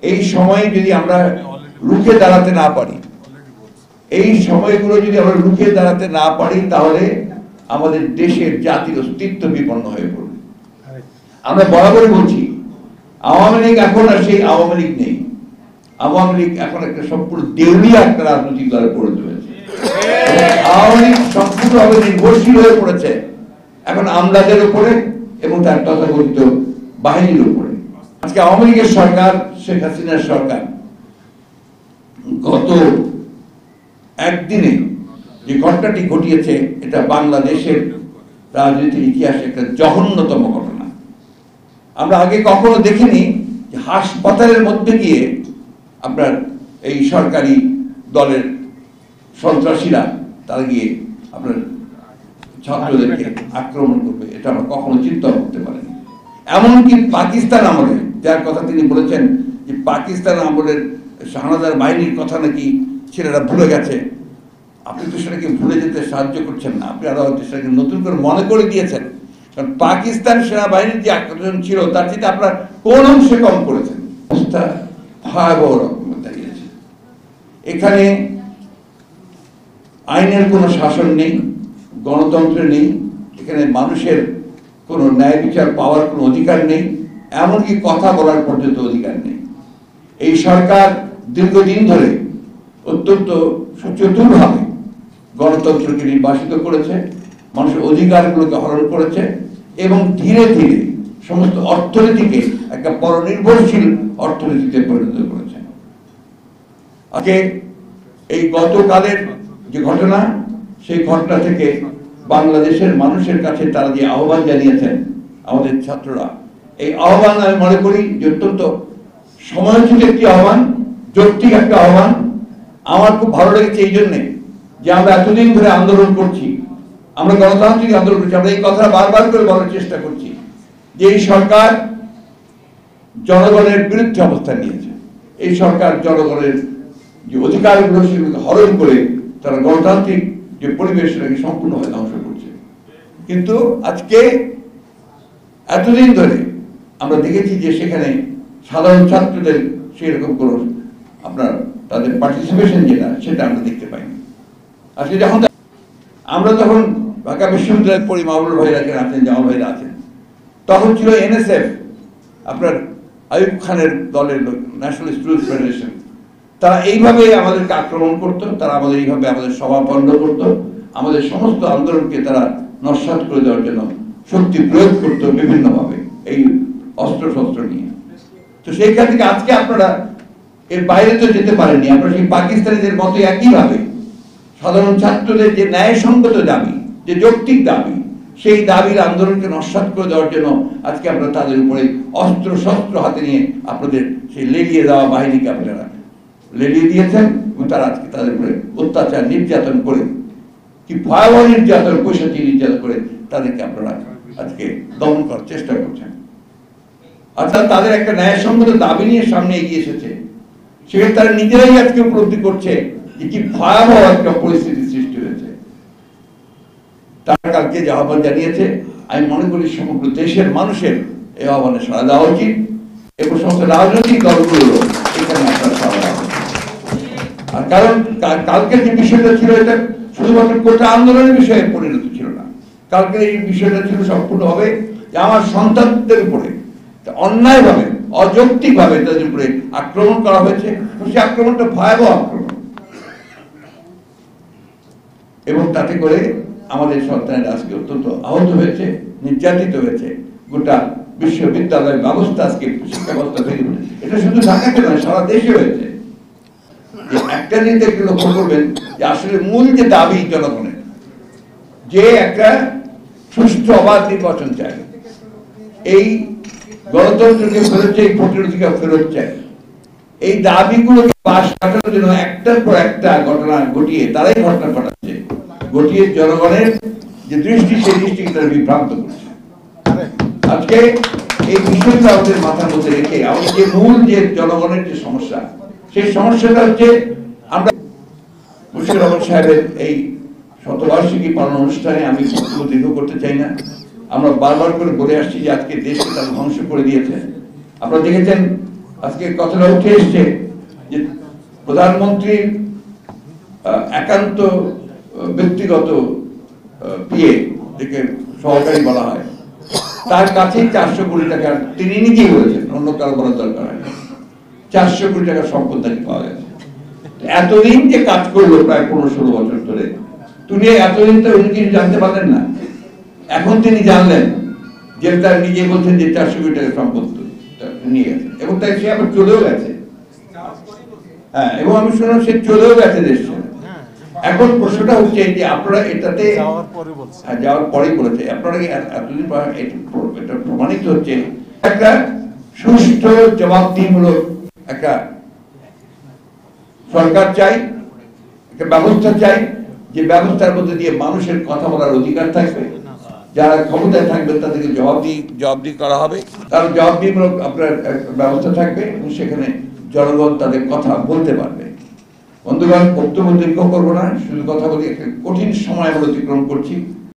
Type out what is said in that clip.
এই সময়ে যদি আমরা রুখে দাঁড়াতে না পারি, এই সময়গুলো যদি আমরা রুখে দাঁড়াতে না পারি, তাহলে আমাদের দেশের জাতির অস্তিত্ব বিপন্ন হয়ে পড়বে। আমরা বরাবরই বলছি, আওয়ামী লীগ এখন আর সেই আওয়ামী লীগ নেই। আওয়ামী লীগ এখন একটা সম্পূর্ণ দেউলিয়া একটা রাজনৈতিক দলে পরিণত হয়েছে। আওয়ামী লীগ সম্পূর্ণভাবে নির্ভরশীল হয়ে পড়েছে এখন আমলাদের উপরে এবং তার তথাকথিত বাহিনীর উপরে। আজকে আওয়ামী লীগের সরকার, শেখ হাসিনার সরকার গত একদিনে যে ঘটনাটি ঘটিয়েছে, এটা বাংলাদেশের রাজনীতির ইতিহাসে একটা জঘন্যতম ঘটনা। আমরা আগে কখনো দেখিনি যে হাসপাতালের মধ্যে গিয়ে আপনার এই সরকারি দলের সন্ত্রাসীরা তারা গিয়ে আপনার ছাত্রদেরকে আক্রমণ করবে, এটা আমরা কখনো চিন্তা করতে পারিনি। এমনকি পাকিস্তান আমলে, যার কথা তিনি বলেছেন যে পাকিস্তান আমলের শাহনাদার বাহিনীর কথা নাকি ছেলেরা ভুলে গেছে, আপনি তো সেটাকে ভুলে যেতে সাহায্য করছেন না, আপনি আরো সেটাকে নতুন করে মনে করে দিয়েছেন। কারণ পাকিস্তান সেনাবাহিনীর যে আক্রমণ ছিল তার চেয়ে আপনার কোন অংশে কম করেছেন। অবস্থা ভয়াবহ রকমের দাঁড়িয়েছে। এখানে আইনের কোনো শাসন নেই, গণতন্ত্র নেই, এখানে মানুষের কোনো ন্যায় বিচার পাওয়ার কোনো অধিকার নেই, এমনকি কথা বলার পর্যন্ত অধিকার নেই। এই সরকার দীর্ঘদিন ধরে অত্যন্ত সুচতুরভাবে গণতন্ত্রকে নির্বাসিত করেছে, মানুষের অধিকারগুলোকে হরণ করেছে এবং ধীরে ধীরে সমস্ত অর্থনীতিকে একটা পরনির্ভরশীল অর্থনীতিতে পরিণত করেছে। আজকে এই গতকালের যে ঘটনা, সেই ঘটনা থেকে বাংলাদেশের মানুষের কাছে তারা যে আহ্বান জানিয়েছেন আমাদের ছাত্ররা, এই আহ্বান আমি মনে করি যে অত্যন্ত সময়োচিত একটি আহ্বান, যৌক্তিক একটা আহ্বান। আমার খুব ভালো লেগেছে এই জন্যে যে আমরা এতদিন ধরে আন্দোলন করছি, আমরা গণতান্ত্রিক আন্দোলন করছি, আমরা এই কথা বারবার করে বলার চেষ্টা করছি যে এই সরকার জনগণের বিরুদ্ধে অবস্থান নিয়েছে। এই সরকার জনগণের যে অধিকারগুলো সেগুলোকে হরণ করে তারা গণতান্ত্রিক যে পরিবেশ সেটাকে সম্পূর্ণভাবে ধ্বংস করছে। কিন্তু আজকে এতদিন ধরে আমরা দেখেছি যে সেখানে সাধারণ ছাত্রদের সেই রকম কোনো আপনার তাদের পার্টিসিপেশন যেটা, সেটা আমরা দেখতে পাইনি। আজকে যখন আমরা তখন ঢাকা বিশ্ববিদ্যালয়ের পড়ি, মাহবুবুল ভাইরা আছেন, জামাল ভাইরা আছেন, তখন ছিল এনএসএফ, আপনার আইয়ুব খানের দলের লোক, ন্যাশনাল স্টুডেন্টস ফেডারেশন, তারা এইভাবে আমাদেরকে আক্রমণ করতো, তারা আমাদের এইভাবে আমাদের সভা বন্ধ করতো, আমাদের সমস্ত আন্দোলনকে তারা নস্যাৎ করে দেওয়ার জন্য শক্তি প্রয়োগ করতো বিভিন্নভাবে এই অস্ত্র শস্ত্র নিয়ে। তো সেইখান থেকে আজকে আপনারা এর বাইরে তো যেতে পারেননি, আপনারা সেই পাকিস্তানিদের মতো একইভাবে সাধারণ ছাত্রদের যে ন্যায়সঙ্গত দাবি, যে যৌক্তিক দাবি, সেই দাবির আন্দোলনকে নস্যাৎ করে দেওয়ার জন্য আজকে আপনারা তাদের উপরে অস্ত্র শস্ত্র হাতে নিয়ে আপনাদের সেই লেলিয়ে দেওয়া বাহিনীকে আপনারা লেলিয়ে দিয়েছেন এবং তারা আজকে তাদের উপরে অত্যাচার নির্যাতন করে, কি ভয়াবহ নির্যাতন, পৈশাচী নির্যাতন করে তাদেরকে আপনারা আজকে দমন করার চেষ্টা করছেন। অর্থাৎ তাদের একটা ন্যায়সঙ্গত দাবি নিয়ে সামনে এগিয়ে এসেছে, সেখানে তারা নিজেরাই আজকে উপলব্ধি করছে যে কি ভয়াবহ একটা পরিস্থিতি সৃষ্টি হয়েছে। তারা কালকে যে আহ্বান জানিয়েছে, আমি মনে করি সমগ্র দেশের মানুষের এই আহ্বানে সাড়া দেওয়া উচিত এবং সমস্ত রাজনৈতিক দলগুলো এখানে আপনার সাড়া দেওয়া উচিত। আর কারণ কালকের যে বিষয়টা ছিল, এটা শুধুমাত্র কোটা আন্দোলনের বিষয়ে পরিণত ছিল না, কালকের এই বিষয়টা ছিল সম্পূর্ণভাবে যে আমার সন্তানদের উপরে অন্যায়ভাবে, অযৌক্তিকভাবে তাদের উপরে আক্রমণ করা হয়েছে। সেই আক্রমণটা ভয়াবহ আক্রমণ এবং তাতে করে আমাদের সন্তানের আজকে অত্যন্ত আহত হয়েছে, নির্যাতিত হয়েছে। গোটা বিশ্ববিদ্যালয় ব্যবস্থা আজকে শিক্ষা ব্যবস্থা ভেঙে পড়েছে। এটা শুধু ঢাকাতে নয়, সারা দেশে হয়েছে। একটা জিনিস একটু লক্ষ্য করবেন যে আসলে মূল যে দাবি জনগণের, যে একটা সুষ্ঠু অবাধ নির্বাচন চায়, এই গণতন্ত্রকে ফেরত চাই, ভোটের অধিকার ফেরত চাই, এই দাবিগুলোকে পাশ কাটানোর জন্য একটার পর একটা ঘটনা ঘটিয়ে তারাই ঘটনা ঘটাচ্ছে, ঘটিয়ে জনগণের যে দৃষ্টি, সেই দৃষ্টিকে তারা বিভ্রান্ত করছে। আজকে এই বিষয়টা আমাদের মাথার মধ্যে রেখে আমাদের যে মূল যে জনগণের যে সমস্যা, সেই সমস্যাটা হচ্ছে আমরা মুশফিকুর রহমান সাহেবের এই শতবার্ষিকী পালন অনুষ্ঠানে আমি দীর্ঘ করতে চাই না। আমরা বারবার করে বলে আসছি যে আজকে দেশকে তারা ধ্বংস করে দিয়েছে। আপনারা দেখেছেন আজকে কথাটা উঠে এসছে যে প্রধানমন্ত্রীর একান্ত ব্যক্তিগত পিএ থেকে সহকারী বলা হয়, তার কাছেই 400 কোটি টাকা, তিনি নিজেই বলেছেন, অন্য কারো বলার দরকার হয়, 400 কোটি টাকার সম্পদ নাকি পাওয়া গেছে। এতদিন যে কাজ করলো প্রায় 15-16 বছর ধরে, তিনি এতদিন তো উনি কিছু জানতে পারলেন না। এখন তিনি জানলেন যে তার নিজে বলছেন যে 400 কোটি টাকার সম্পদ নিয়ে গেছে, এবং তাই সে আবার চলেও গেছে। হ্যাঁ, এবং আমি শুনলাম সে চলেও গেছে দেশ। এখন প্রশ্নটা হচ্ছে যে আপনারা এটাতে যাওয়ার পরেই বলেছে, আপনারা এতদিন এটা প্রমাণিত হচ্ছে একটা সুষ্ঠু জবাবদিহিমূলক একটা সরকার চাই, একটা ব্যবস্থা চাই, যে ব্যবস্থার মধ্যে দিয়ে মানুষের কথা বলার অধিকার থাকবে, যারা ক্ষমতায় থাকবে তাদেরকে জবাবদিহি করা হবে, তার জবাবদিহিমূলক আপনার ব্যবস্থা থাকবে, এবং সেখানে জনগণ তাদের কথা বলতে পারবে। বন্ধুগণ, বক্তব্য দীর্ঘ করবো না, শুধু কথা বলি, একটা কঠিন সময় আমরা অতিক্রম করছি।